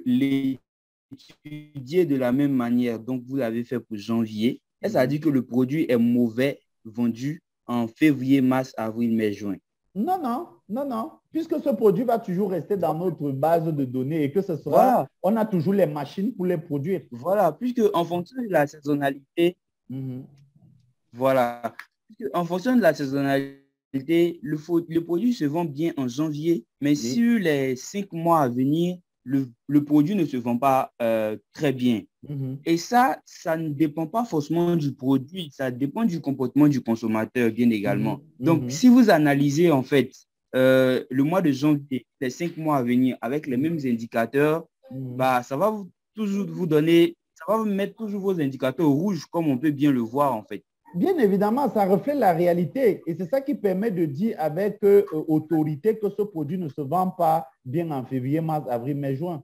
l'étudier de la même manière dont vous l'avez fait pour janvier, est-ce à dire que le produit est mauvais vendu en février, mars, avril, mai, juin? Non, non, non, non. Puisque ce produit va toujours rester dans notre base de données et que ce sera, on a toujours les machines pour les produire. Voilà, puisque en fonction de la saisonnalité, voilà, puisque en fonction de la saisonnalité, le produit se vend bien en janvier, mais sur les 5 mois à venir, le produit ne se vend pas très bien. Et ça ne dépend pas forcément du produit, ça dépend du comportement du consommateur bien également. Donc, si vous analysez en fait le mois de janvier, les 5 mois à venir avec les mêmes indicateurs, bah, ça va toujours vous donner, ça va vous mettre toujours vos indicateurs rouges comme on peut bien le voir en fait. Bien évidemment, ça reflète la réalité et c'est ça qui permet de dire avec autorité que ce produit ne se vend pas bien en février, mars, avril, mai, juin.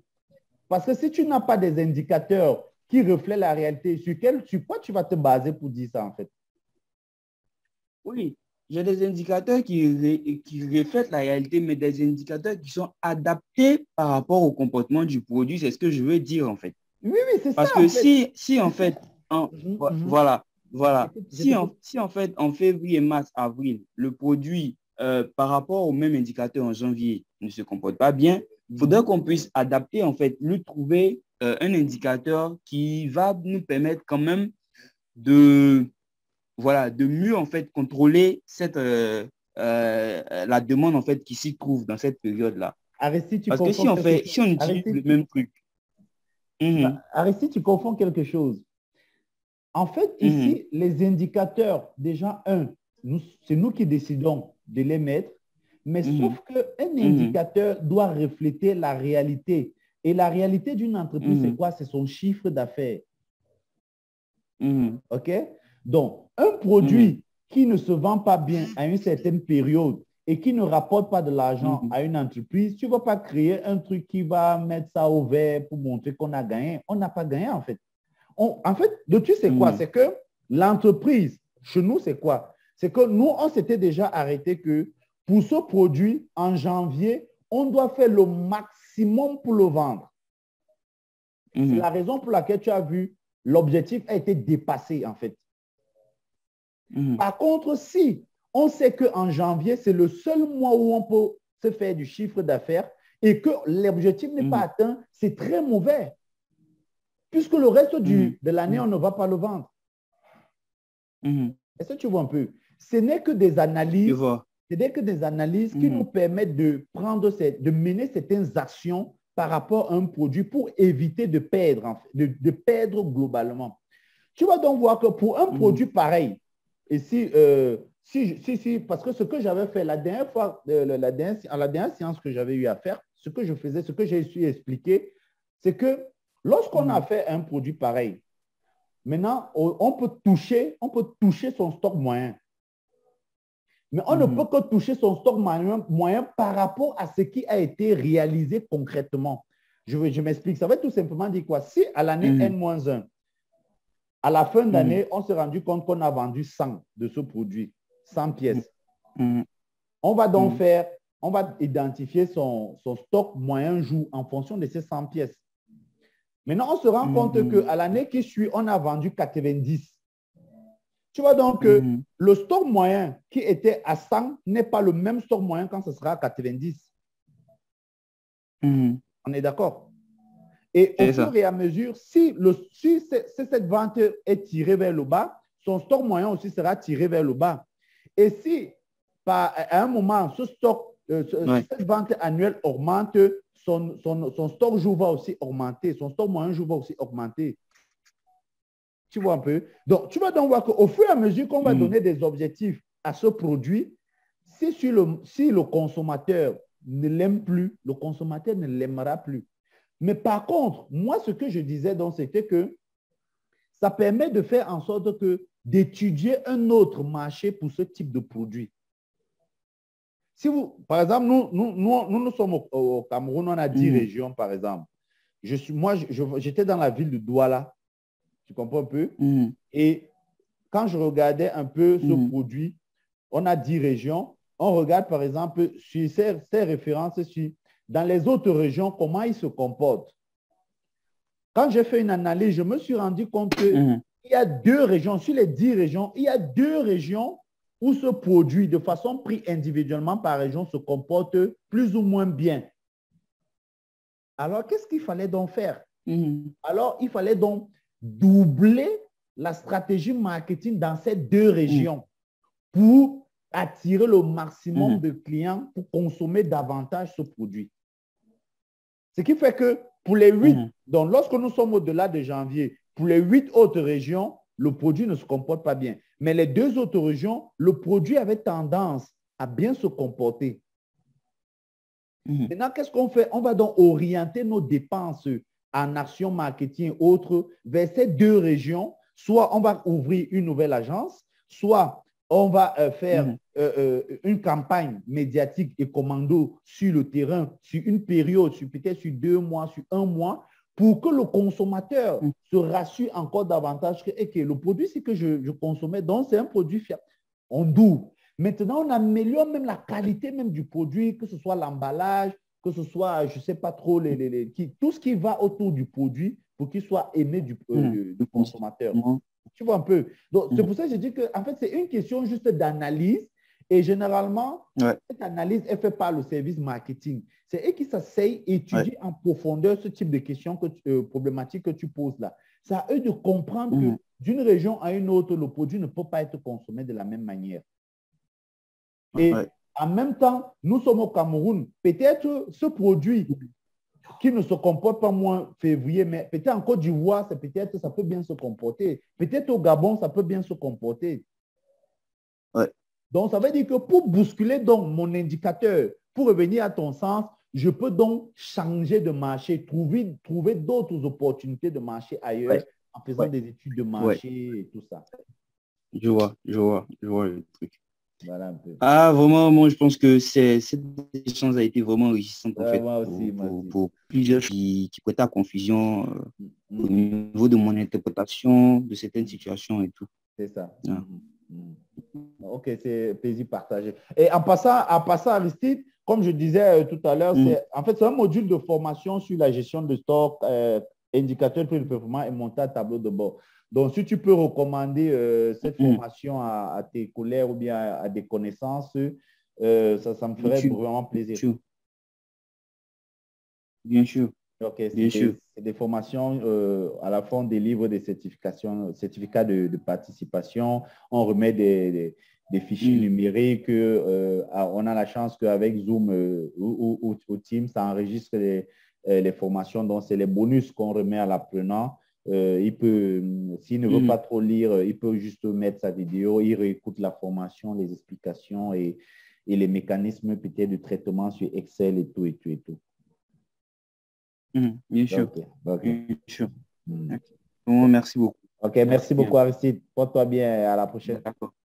Parce que si tu n'as pas des indicateurs qui reflètent la réalité, sur quoi tu vas te baser pour dire ça en fait? Oui, j'ai des indicateurs qui reflètent la réalité, mais des indicateurs qui sont adaptés par rapport au comportement du produit. C'est ce que je veux dire, en fait. Oui, oui, c'est ça Parce que en fait. si en fait, Mhm, mhm. voilà, Je voilà. t'écoute, je t'écoute. Si en fait, en février, mars, avril, le produit, par rapport au même indicateur en janvier, ne se comporte pas bien, il faudrait Mhm. qu'on puisse adapter, en fait, lui trouver un indicateur qui va nous permettre quand même de, voilà, de mieux, en fait, contrôler la demande, en fait, qui s'y trouve dans cette période-là. Aristide, tu Parce que confonds quelque chose. si on utilise Aristide, le même truc, mhm, Aristide, tu confonds quelque chose. En fait, mhm, ici, les indicateurs, déjà, c'est nous qui décidons de les mettre, mais mhm, sauf qu'un mhm, indicateur doit refléter la réalité. Et la réalité d'une entreprise, c'est mhm, quoi? C'est son chiffre d'affaires. mhm, OK? Donc, un mhm, produit qui ne se vend pas bien à une certaine période et qui ne rapporte pas de l'argent mhm, à une entreprise, tu ne vas pas créer un truc qui va mettre ça au vert pour montrer qu'on a gagné. On n'a pas gagné, en fait. En fait, le truc, c'est quoi? mhm, C'est que l'entreprise, chez nous, c'est quoi? C'est que nous, on s'était déjà arrêté que pour ce produit, en janvier, on doit faire le maximum pour le vendre. C'est mhm, la raison pour laquelle tu as vu, l'objectif a été dépassé, en fait. mhm, Par contre, si on sait qu'en janvier, c'est le seul mois où on peut se faire du chiffre d'affaires et que l'objectif n'est pas mhm, atteint, c'est très mauvais, puisque le reste mhm, de l'année, on mhm, ne va pas le vendre. mhm. Est-ce que tu vois un peu? Ce n'est que Je vois. des analyses qui nous Mhm, permettent de mener certaines actions par rapport à un produit pour éviter de perdre, en fait, de perdre globalement. Tu vas donc voir que pour un mhm, produit pareil, et si, parce que ce que j'avais fait la dernière fois, à la dernière séance que j'avais eu à faire, ce que je faisais, ce que j'ai su expliquer, c'est que lorsqu'on a mhm, fait un produit pareil, maintenant, on peut toucher son stock moyen. Mais on ne peut mhm, que toucher son stock moyen par rapport à ce qui a été réalisé concrètement. Je m'explique. Ça veut tout simplement dire quoi? Si à l'année mhm, N-1, à la fin mhm, d'année, on s'est rendu compte qu'on a vendu 100 de ce produit, 100 mhm, pièces. mhm, On va donc mhm, faire, on va identifier son stock moyen jour en fonction de ces 100 pièces. Maintenant, on se rend compte mhm, qu'à l'année qui suit, on a vendu 90. Tu vois donc que mhm, le stock moyen qui était à 100 n'est pas le même stock moyen quand ce sera à 90. mhm. On est d'accord? Et au C'est fur ça. et à mesure, si cette vente est tirée vers le bas, son stock moyen aussi sera tiré vers le bas. Et si à un moment, si Ouais. cette vente annuelle augmente, son stock jour va aussi augmenter, son stock moyen jour va aussi augmenter. Tu vois un peu? Donc, tu vas donc voir qu'au fur et à mesure qu'on va Mhm, donner des objectifs à ce produit, si le consommateur ne l'aime plus, le consommateur ne l'aimera plus. Mais par contre, moi, ce que je disais, donc, c'était que ça permet de faire en sorte que d'étudier un autre marché pour ce type de produit. Si vous, par exemple, nous sommes au Cameroun, on a 10 mhm, régions, par exemple. J'étais dans la ville de Douala, tu comprends un peu? mhm, Et quand je regardais un peu ce mhm, produit, on a 10 régions. On regarde, par exemple, sur ces références, dans les autres régions, comment ils se comportent. Quand j'ai fait une analyse, je me suis rendu compte qu'il mhm, y a 2 régions, sur les 10 régions, il y a 2 régions où ce produit, de façon pris individuellement par région, se comporte plus ou moins bien. Alors, qu'est-ce qu'il fallait donc faire? mhm, Alors, il fallait donc doubler la stratégie marketing dans ces 2 régions pour attirer le maximum mhm, de clients pour consommer davantage ce produit. Ce qui fait que pour les 8, mhm, donc lorsque nous sommes au-delà de janvier, pour les 8 autres régions, le produit ne se comporte pas bien. Mais les 2 autres régions, le produit avait tendance à bien se comporter. mhm, Maintenant, qu'est-ce qu'on fait? On va donc orienter nos dépenses en action marketing et autres vers ces 2 régions. Soit on va ouvrir une nouvelle agence, soit on va faire mhm, une campagne médiatique et commando sur le terrain, sur une période, peut-être sur 2 mois, sur un mois, pour que le consommateur mhm, se rassure encore davantage que le produit, c'est que je consommais, donc c'est un produit fiable. On double. Maintenant, on améliore même la qualité même du produit, que ce soit l'emballage, que ce soit, je ne sais pas trop, tout ce qui va autour du produit pour qu'il soit aimé du consommateur. Tu vois un peu. Donc, c'est pour ça que je dis que, en fait, c'est une question juste d'analyse. Et généralement, cette analyse est faite par le service marketing. C'est eux qui s'asseyent et étudient en profondeur ce type de questions, problématiques que tu poses là. C'est à eux de comprendre que d'une région à une autre, le produit ne peut pas être consommé de la même manière. Et en même temps, nous sommes au Cameroun. Peut-être ce produit qui ne se comporte pas moins février, mais peut-être en Côte d'Ivoire, peut-être ça peut bien se comporter. Peut-être au Gabon, ça peut bien se comporter. Donc, ça veut dire que pour bousculer donc mon indicateur, pour revenir à ton sens, je peux donc changer de marché, trouver d'autres opportunités de marché ailleurs en faisant des études de marché et tout ça. Je vois le truc. Voilà un peu. Ah, vraiment, moi, je pense que cette échange a été vraiment enrichissante, en fait, moi aussi. pour plusieurs choses qui prêtaient à confusion au niveau de mon interprétation de certaines situations et tout. C'est ça. Ok, c'est plaisir partagé. Et en passant, Aristide, comme je disais tout à l'heure, c'est un module de formation sur la gestion de stock, indicateur de performance et montage tableau de bord. Donc, si tu peux recommander cette formation à tes collègues ou bien à des connaissances, ça me ferait vraiment plaisir. Bien sûr. Ok, c'est des formations, à la fin des livres de certification, certificats de participation. On remet des fichiers numériques. On a la chance qu'avec Zoom ou Teams, ça enregistre les formations. Donc, c'est les bonus qu'on remet à l'apprenant. Il peut, s'il ne veut pas trop lire, il peut juste mettre sa vidéo, il réécoute la formation, les explications et les mécanismes peut-être de traitement sur Excel et tout. Bien sûr. Okay. Bien sûr. Bon, merci beaucoup. Ok, merci beaucoup, Aristide. Porte-toi bien. À la prochaine. D'accord.